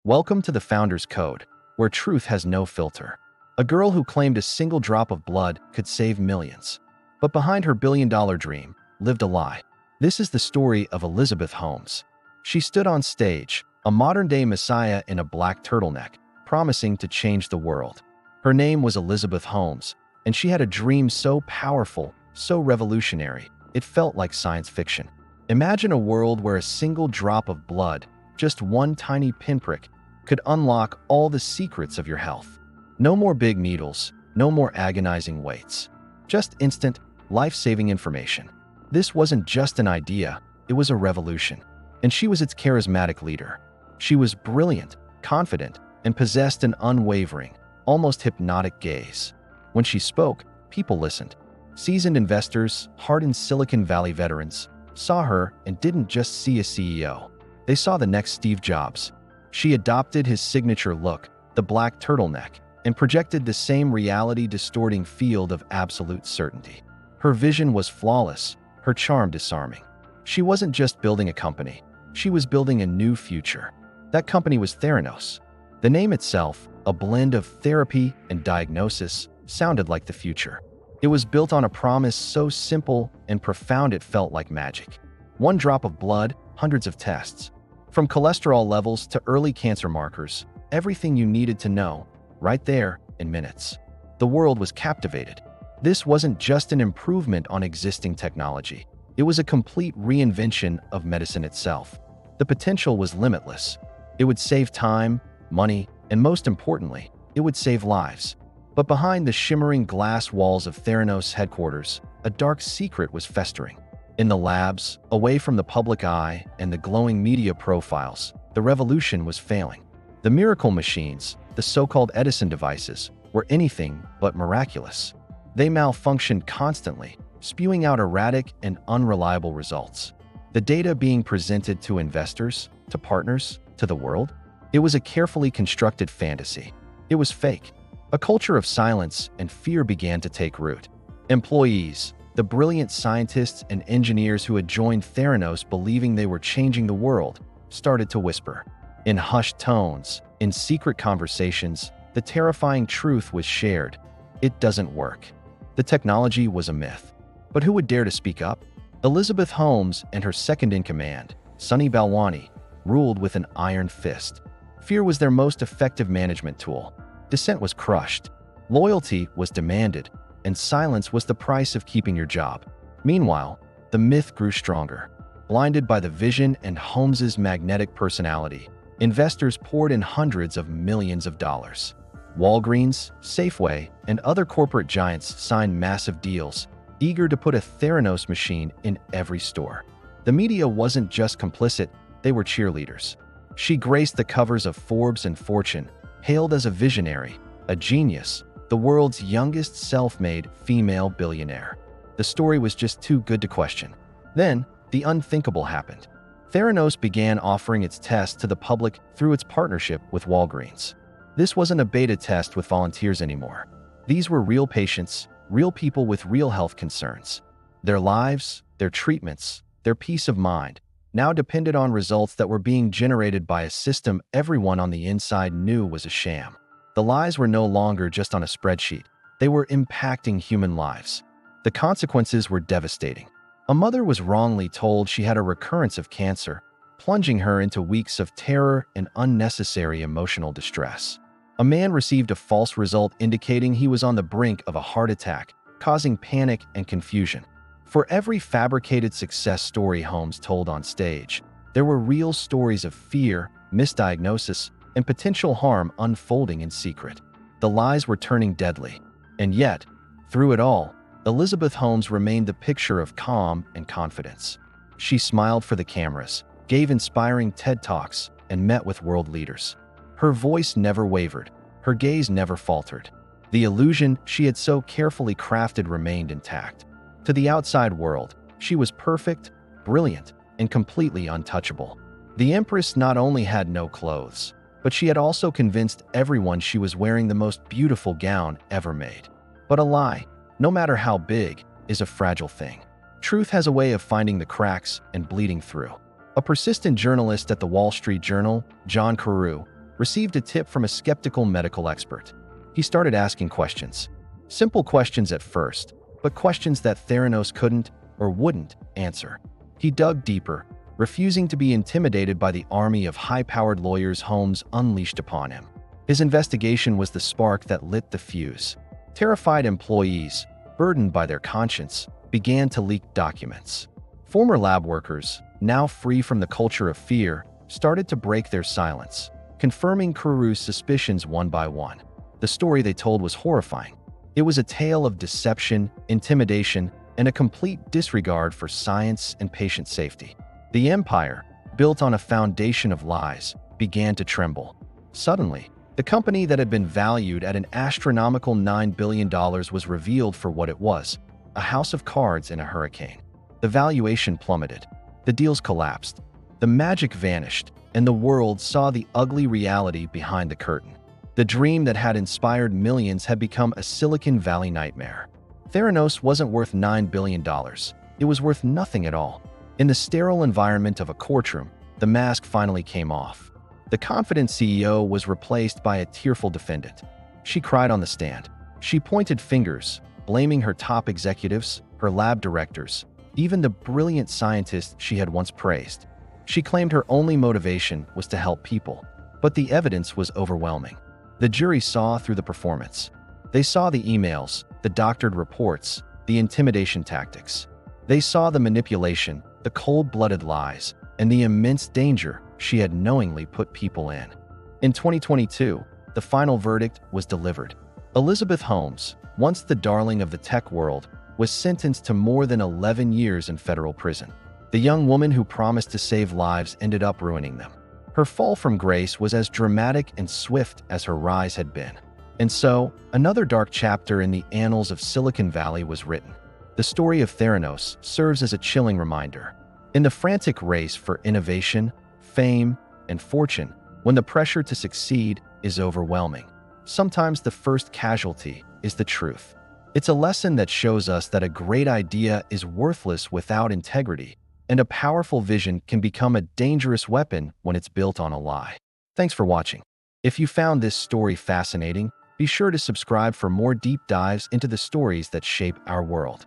Welcome to the Founder's Code, where truth has no filter. A girl who claimed a single drop of blood could save millions. But behind her billion-dollar dream lived a lie. This is the story of Elizabeth Holmes. She stood on stage, a modern-day messiah in a black turtleneck, promising to change the world. Her name was Elizabeth Holmes, and she had a dream so powerful, so revolutionary, it felt like science fiction. Imagine a world where a single drop of blood, just one tiny pinprick, could unlock all the secrets of your health. No more big needles, no more agonizing waits. Just instant, life-saving information. This wasn't just an idea, it was a revolution. And she was its charismatic leader. She was brilliant, confident, and possessed an unwavering, almost hypnotic gaze. When she spoke, people listened. Seasoned investors, hardened Silicon Valley veterans, saw her and didn't just see a CEO. They saw the next Steve Jobs. She adopted his signature look, the black turtleneck, and projected the same reality-distorting field of absolute certainty. Her vision was flawless, her charm disarming. She wasn't just building a company, she was building a new future. That company was Theranos. The name itself, a blend of therapy and diagnosis, sounded like the future. It was built on a promise so simple and profound it felt like magic. One drop of blood, hundreds of tests. From cholesterol levels to early cancer markers, everything you needed to know, right there in minutes. The world was captivated. This wasn't just an improvement on existing technology. It was a complete reinvention of medicine itself. The potential was limitless. It would save time, money, and most importantly, it would save lives. But behind the shimmering glass walls of Theranos headquarters, a dark secret was festering. In the labs, away from the public eye and the glowing media profiles, the revolution was failing. The miracle machines, the so-called Edison devices, were anything but miraculous. They malfunctioned constantly, spewing out erratic and unreliable results. The data being presented to investors, to partners, to the world, it was a carefully constructed fantasy. It was fake. A culture of silence and fear began to take root. Employees, the brilliant scientists and engineers who had joined Theranos believing they were changing the world, started to whisper. In hushed tones, in secret conversations, the terrifying truth was shared. It doesn't work. The technology was a myth. But who would dare to speak up? Elizabeth Holmes and her second-in-command, Sunny Balwani, ruled with an iron fist. Fear was their most effective management tool. Dissent was crushed. Loyalty was demanded. And silence was the price of keeping your job. Meanwhile, the myth grew stronger. Blinded by the vision and Holmes's magnetic personality, investors poured in hundreds of millions of dollars. Walgreens, Safeway, and other corporate giants signed massive deals, eager to put a Theranos machine in every store. The media wasn't just complicit, they were cheerleaders. She graced the covers of Forbes and Fortune, hailed as a visionary, a genius, the world's youngest self-made female billionaire. The story was just too good to question. Then, the unthinkable happened. Theranos began offering its tests to the public through its partnership with Walgreens. This wasn't a beta test with volunteers anymore. These were real patients, real people with real health concerns. Their lives, their treatments, their peace of mind now depended on results that were being generated by a system everyone on the inside knew was a sham. The lies were no longer just on a spreadsheet. They were impacting human lives. The consequences were devastating. A mother was wrongly told she had a recurrence of cancer, plunging her into weeks of terror and unnecessary emotional distress. A man received a false result indicating he was on the brink of a heart attack, causing panic and confusion. For every fabricated success story Holmes told on stage, there were real stories of fear, misdiagnosis, and potential harm unfolding in secret. The lies were turning deadly. And yet, through it all, Elizabeth Holmes remained the picture of calm and confidence. She smiled for the cameras, gave inspiring TED Talks, and met with world leaders. Her voice never wavered, her gaze never faltered. The illusion she had so carefully crafted remained intact. To the outside world, she was perfect, brilliant, and completely untouchable. The Empress not only had no clothes, but she had also convinced everyone she was wearing the most beautiful gown ever made. But a lie, no matter how big, is a fragile thing. Truth has a way of finding the cracks and bleeding through. A persistent journalist at the Wall Street Journal, John Carew, received a tip from a skeptical medical expert. He started asking questions. Simple questions at first, but questions that Theranos couldn't or wouldn't answer. He dug deeper, refusing to be intimidated by the army of high-powered lawyers Holmes unleashed upon him. His investigation was the spark that lit the fuse. Terrified employees, burdened by their conscience, began to leak documents. Former lab workers, now free from the culture of fear, started to break their silence, confirming Kuru's suspicions one by one. The story they told was horrifying. It was a tale of deception, intimidation, and a complete disregard for science and patient safety. The empire, built on a foundation of lies, began to tremble. Suddenly, the company that had been valued at an astronomical $9 billion was revealed for what it was: a house of cards in a hurricane. The valuation plummeted. The deals collapsed. The magic vanished, and the world saw the ugly reality behind the curtain. The dream that had inspired millions had become a Silicon Valley nightmare. Theranos wasn't worth $9 billion. It was worth nothing at all. In the sterile environment of a courtroom, the mask finally came off. The confident CEO was replaced by a tearful defendant. She cried on the stand. She pointed fingers, blaming her top executives, her lab directors, even the brilliant scientists she had once praised. She claimed her only motivation was to help people, but the evidence was overwhelming. The jury saw through the performance. They saw the emails, the doctored reports, the intimidation tactics. They saw the manipulation, the cold-blooded lies, and the immense danger she had knowingly put people in. In 2022, the final verdict was delivered. Elizabeth Holmes, once the darling of the tech world, was sentenced to more than 11 years in federal prison. The young woman who promised to save lives ended up ruining them. Her fall from grace was as dramatic and swift as her rise had been. And so, another dark chapter in the annals of Silicon Valley was written. The story of Theranos serves as a chilling reminder. In the frantic race for innovation, fame, and fortune, when the pressure to succeed is overwhelming, sometimes the first casualty is the truth. It's a lesson that shows us that a great idea is worthless without integrity, and a powerful vision can become a dangerous weapon when it's built on a lie. Thanks for watching. If you found this story fascinating, be sure to subscribe for more deep dives into the stories that shape our world.